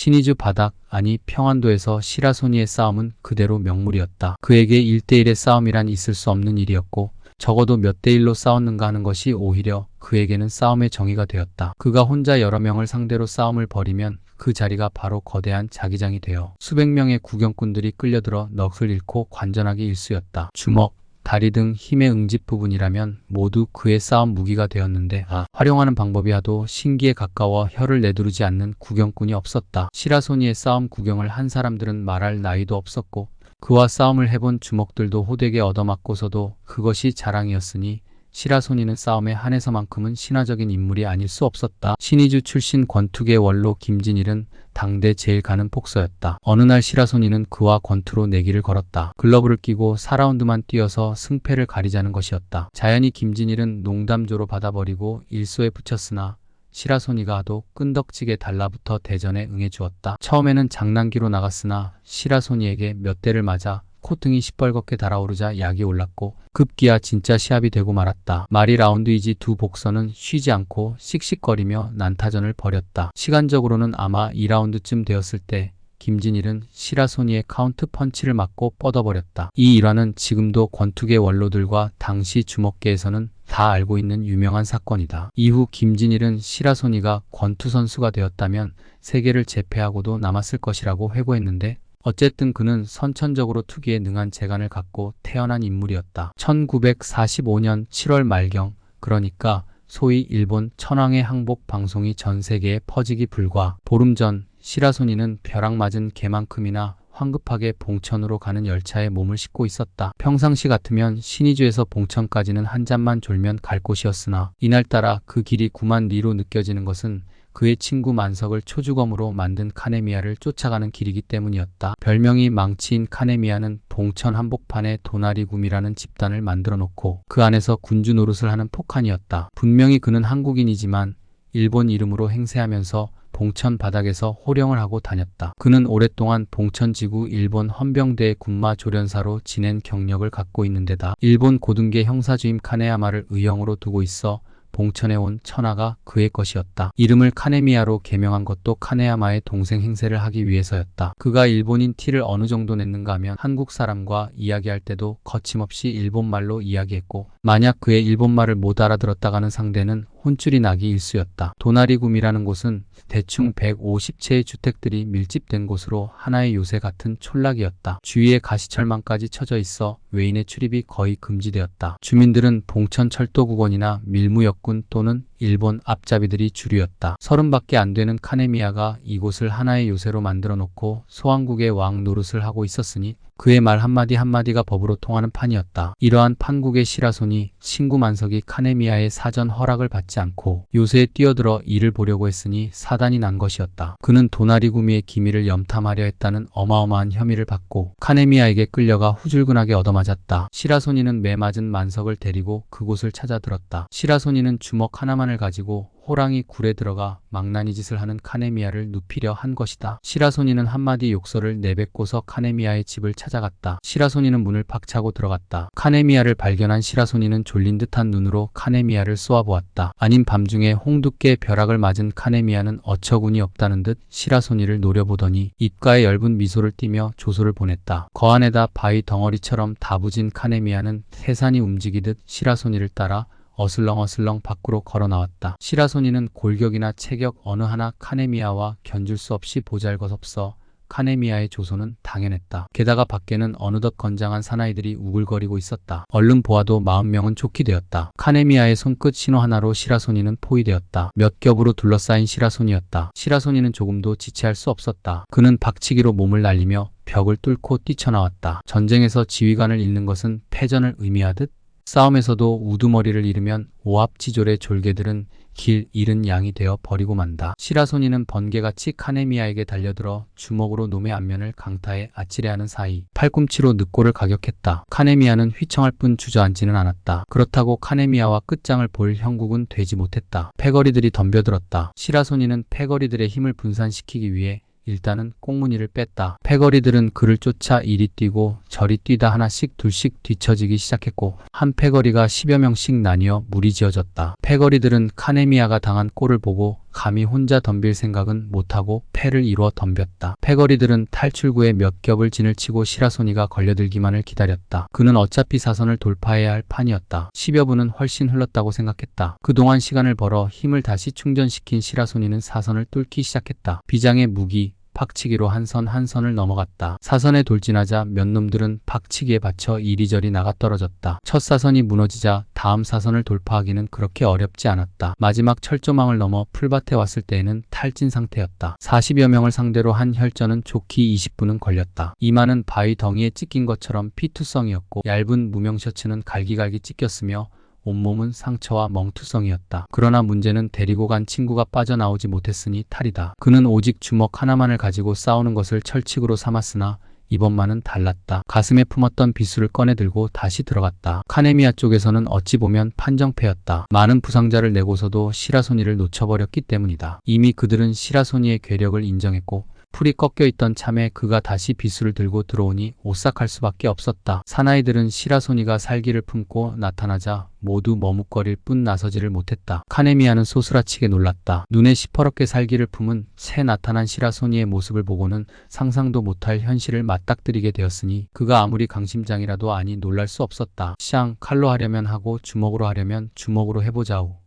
신의주 바닥, 아니 평안도에서 시라소니의 싸움은 그대로 명물이었다. 그에게 1대1의 싸움이란 있을 수 없는 일이었고 적어도 몇 대 1로 싸웠는가 하는 것이 오히려 그에게는 싸움의 정의가 되었다. 그가 혼자 여러 명을 상대로 싸움을 벌이면 그 자리가 바로 거대한 자기장이 되어 수백 명의 구경꾼들이 끌려들어 넋을 잃고 관전하기 일쑤였다. 주먹, 다리 등 힘의 응집 부분이라면 모두 그의 싸움 무기가 되었는데 활용하는 방법이 하도 신기에 가까워 혀를 내두르지 않는 구경꾼이 없었다. 시라소니의 싸움 구경을 한 사람들은 말할 나이도 없었고 그와 싸움을 해본 주먹들도 호되게 얻어맞고서도 그것이 자랑이었으니 시라소니는 싸움에 한해서만큼은 신화적인 인물이 아닐 수 없었다. 신의주 출신 권투계 원로 김진일은 당대 제일 가는 복서였다. 어느 날 시라소니는 그와 권투로 내기를 걸었다. 글러브를 끼고 4라운드만 뛰어서 승패를 가리자는 것이었다. 자연히 김진일은 농담조로 받아버리고 일소에 붙였으나 시라소니가 하도 끈덕지게 달라붙어 대전에 응해주었다. 처음에는 장난기로 나갔으나 시라소니에게 몇 대를 맞아 콧등이 시뻘겋게 달아오르자 약이 올랐고 급기야 진짜 시합이 되고 말았다. 말이 라운드이지 두 복서는 쉬지 않고 씩씩거리며 난타전을 벌였다. 시간적으로는 아마 2라운드쯤 되었을 때 김진일은 시라소니의 카운트 펀치를 맞고 뻗어버렸다. 이 일화는 지금도 권투계 원로들과 당시 주먹계에서는 다 알고 있는 유명한 사건이다. 이후 김진일은 시라소니가 권투 선수가 되었다면 세계를 제패하고도 남았을 것이라고 회고했는데 어쨌든 그는 선천적으로 투기에 능한 재간을 갖고 태어난 인물이었다. 1945년 7월 말경, 그러니까 소위 일본 천황의 항복 방송이 전 세계에 퍼지기 불과 보름 전 시라소니는 벼락 맞은 개만큼이나 황급하게 봉천으로 가는 열차에 몸을 싣고 있었다. 평상시 같으면 신의주에서 봉천까지는 한 잠만 졸면 갈 곳이었으나 이날따라 그 길이 9만 리로 느껴지는 것은 그의 친구 만석을 초주검으로 만든 카네미야를 쫓아가는 길이기 때문이었다. 별명이 망치인 카네미야는 봉천 한복판에 도나리굼이라는 집단을 만들어 놓고 그 안에서 군주 노릇을 하는 폭한이었다. 분명히 그는 한국인이지만 일본 이름으로 행세하면서 봉천 바닥에서 호령을 하고 다녔다. 그는 오랫동안 봉천지구 일본 헌병대의 군마 조련사로 지낸 경력을 갖고 있는데다 일본 고등계 형사주임 카네야마를 의형으로 두고 있어 봉천에 온 천하가 그의 것이었다. 이름을 카네미야로 개명한 것도 카네야마의 동생 행세를 하기 위해서였다. 그가 일본인 티를 어느 정도 냈는가 하면 한국 사람과 이야기할 때도 거침없이 일본말로 이야기했고 만약 그의 일본말을 못 알아들었다가는 상대는 혼쭐이 나기 일쑤였다. 도나리굼이라는 곳은 대충 150채의 주택들이 밀집된 곳으로 하나의 요새 같은 촌락이었다. 주위에 가시철망까지 쳐져 있어 외인의 출입이 거의 금지되었다. 주민들은 봉천철도국원이나 밀무역군 또는 일본 앞잡이들이 주류였다. 30밖에 안 되는 카네미야가 이곳을 하나의 요새로 만들어 놓고 소왕국의 왕 노릇을 하고 있었으니 그의 말 한마디 한마디가 법으로 통하는 판이었다. 이러한 판국의 시라소니 친구 만석이 카네미야의 사전 허락을 받지 않고 요새에 뛰어들어 일을 보려고 했으니 사단이 난 것이었다. 그는 도나리구미의 기밀을 염탐하려 했다는 어마어마한 혐의를 받고 카네미야에게 끌려가 후줄근하게 얻어맞았다. 시라소니는 매맞은 만석을 데리고 그곳을 찾아들었다. 시라소니는 주먹 하나만을 가지고 호랑이 굴에 들어가 망나니 짓을 하는 카네미야를 눕히려 한 것이다. 시라소니는 한마디 욕설을 내뱉고서 카네미야의 집을 찾아갔다. 시라소니는 문을 박차고 들어갔다. 카네미야를 발견한 시라소니는 졸린 듯한 눈으로 카네미야를 쏘아보았다. 아닌 밤중에 홍두깨 벼락을 맞은 카네미야는 어처구니 없다는 듯 시라소니를 노려보더니 입가에 엷은 미소를 띠며 조소를 보냈다. 거안에다 바위 덩어리처럼 다부진 카네미야는 태산이 움직이듯 시라소니를 따라 어슬렁어슬렁 밖으로 걸어 나왔다. 시라소니는 골격이나 체격 어느 하나 카네미야와 견줄 수 없이 보잘것없어 카네미야의 조소는 당연했다. 게다가 밖에는 어느덧 건장한 사나이들이 우글거리고 있었다. 얼른 보아도 40명은 좋게 되었다. 카네미야의 손끝 신호 하나로 시라소니는 포위되었다. 몇 겹으로 둘러싸인 시라소니였다. 시라소니는 조금도 지체할 수 없었다. 그는 박치기로 몸을 날리며 벽을 뚫고 뛰쳐나왔다. 전쟁에서 지휘관을 잃는 것은 패전을 의미하듯 싸움에서도 우두머리를 잃으면 오합지졸의 졸개들은 길 잃은 양이 되어 버리고 만다. 시라소니는 번개같이 카네미야에게 달려들어 주먹으로 놈의 안면을 강타해 아찔해하는 사이 팔꿈치로 늑골을 가격했다. 카네미야는 휘청할 뿐 주저앉지는 않았다. 그렇다고 카네미야와 끝장을 볼 형국은 되지 못했다. 패거리들이 덤벼들었다. 시라소니는 패거리들의 힘을 분산시키기 위해 일단은 꽁무니를 뺐다. 패거리들은 그를 쫓아 이리 뛰고 저리 뛰다 하나씩 둘씩 뒤처지기 시작했고 한 패거리가 10여 명씩 나뉘어 무리지어졌다. 패거리들은 카네미야가 당한 꼴을 보고 감히 혼자 덤빌 생각은 못하고 패를 이루어 덤볐다. 패거리들은 탈출구에 몇 겹을 진을 치고 시라소니가 걸려들기만을 기다렸다. 그는 어차피 사선을 돌파해야 할 판이었다. 10여 분은 훨씬 흘렀다고 생각했다. 그동안 시간을 벌어 힘을 다시 충전시킨 시라소니는 사선을 뚫기 시작했다. 비장의 무기, 박치기로 한 선 한 선을 넘어갔다. 사선에 돌진하자 몇 놈들은 박치기에 받쳐 이리저리 나가떨어졌다. 첫 사선이 무너지자 다음 사선을 돌파하기는 그렇게 어렵지 않았다. 마지막 철조망을 넘어 풀밭에 왔을 때에는 탈진 상태였다. 40여 명을 상대로 한 혈전은 좋기 20분은 걸렸다. 이마는 바위 덩이에 찢긴 것처럼 피투성이었고 얇은 무명 셔츠는 갈기갈기 찢겼으며 온몸은 상처와 멍투성이었다. 그러나 문제는 데리고 간 친구가 빠져나오지 못했으니 탈이다. 그는 오직 주먹 하나만을 가지고 싸우는 것을 철칙으로 삼았으나 이번만은 달랐다. 가슴에 품었던 비수를 꺼내들고 다시 들어갔다. 카네미아 쪽에서는 어찌 보면 판정패였다. 많은 부상자를 내고서도 시라소니를 놓쳐버렸기 때문이다. 이미 그들은 시라소니의 괴력을 인정했고 풀이 꺾여있던 참에 그가 다시 비수를 들고 들어오니 오싹할 수밖에 없었다. 사나이들은 시라소니가 살기를 품고 나타나자 모두 머뭇거릴 뿐 나서지를 못했다. 카네미아는 소스라치게 놀랐다. 눈에 시퍼렇게 살기를 품은 새 나타난 시라소니의 모습을 보고는 상상도 못할 현실을 맞닥뜨리게 되었으니 그가 아무리 강심장이라도 아니 놀랄 수 없었다. 샹, 칼로 하려면 하고 주먹으로 하려면 주먹으로 해보자오.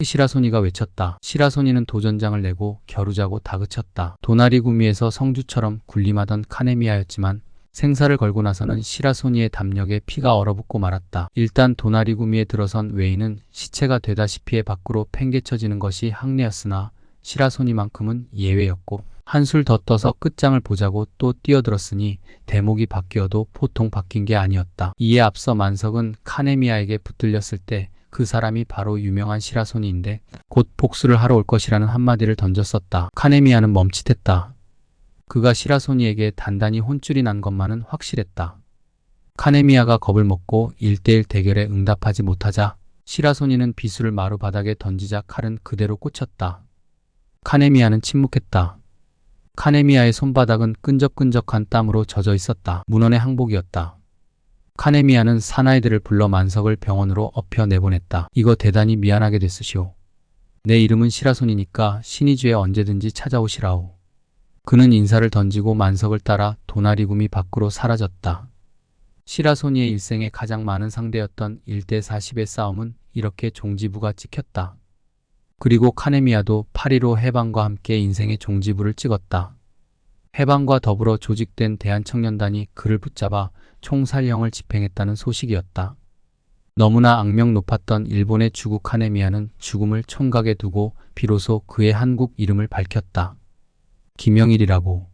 시라소니가 외쳤다. 시라소니는 도전장을 내고 겨루자고 다그쳤다. 도나리 구미에서 성주처럼 군림하던 카네미아였지만 생사를 걸고 나서는 시라소니의 담력에 피가 얼어붙고 말았다. 일단 도나리 구미에 들어선 외인은 시체가 되다시피 밖으로 팽개쳐지는 것이 항례였으나 시라소니만큼은 예외였고 한술 더 떠서 끝장을 보자고 또 뛰어들었으니 대목이 바뀌어도 보통 바뀐 게 아니었다. 이에 앞서 만석은 카네미아에게 붙들렸을 때 그 사람이 바로 유명한 시라소니인데 곧 복수를 하러 올 것이라는 한마디를 던졌었다. 카네미아는 멈칫했다. 그가 시라소니에게 단단히 혼쭐이 난 것만은 확실했다. 카네미아가 겁을 먹고 1대1 대결에 응답하지 못하자 시라소니는 비수를 마루 바닥에 던지자 칼은 그대로 꽂혔다. 카네미아는 침묵했다. 카네미아의 손바닥은 끈적끈적한 땀으로 젖어 있었다. 문헌의 항복이었다. 카네미아는 사나이들을 불러 만석을 병원으로 업혀 내보냈다. 이거 대단히 미안하게 됐으시오. 내 이름은 시라소니니까 신의주에 언제든지 찾아오시라오. 그는 인사를 던지고 만석을 따라 도나리구미 밖으로 사라졌다. 시라소니의 일생에 가장 많은 상대였던 1대 40의 싸움은 이렇게 종지부가 찍혔다. 그리고 카네미아도 파리로 해방과 함께 인생의 종지부를 찍었다. 해방과 더불어 조직된 대한청년단이 그를 붙잡아 총살형을 집행했다는 소식이었다. 너무나 악명 높았던 일본의 주국 카네미아는 죽음을 총각에 두고 비로소 그의 한국 이름을 밝혔다. 김영일이라고.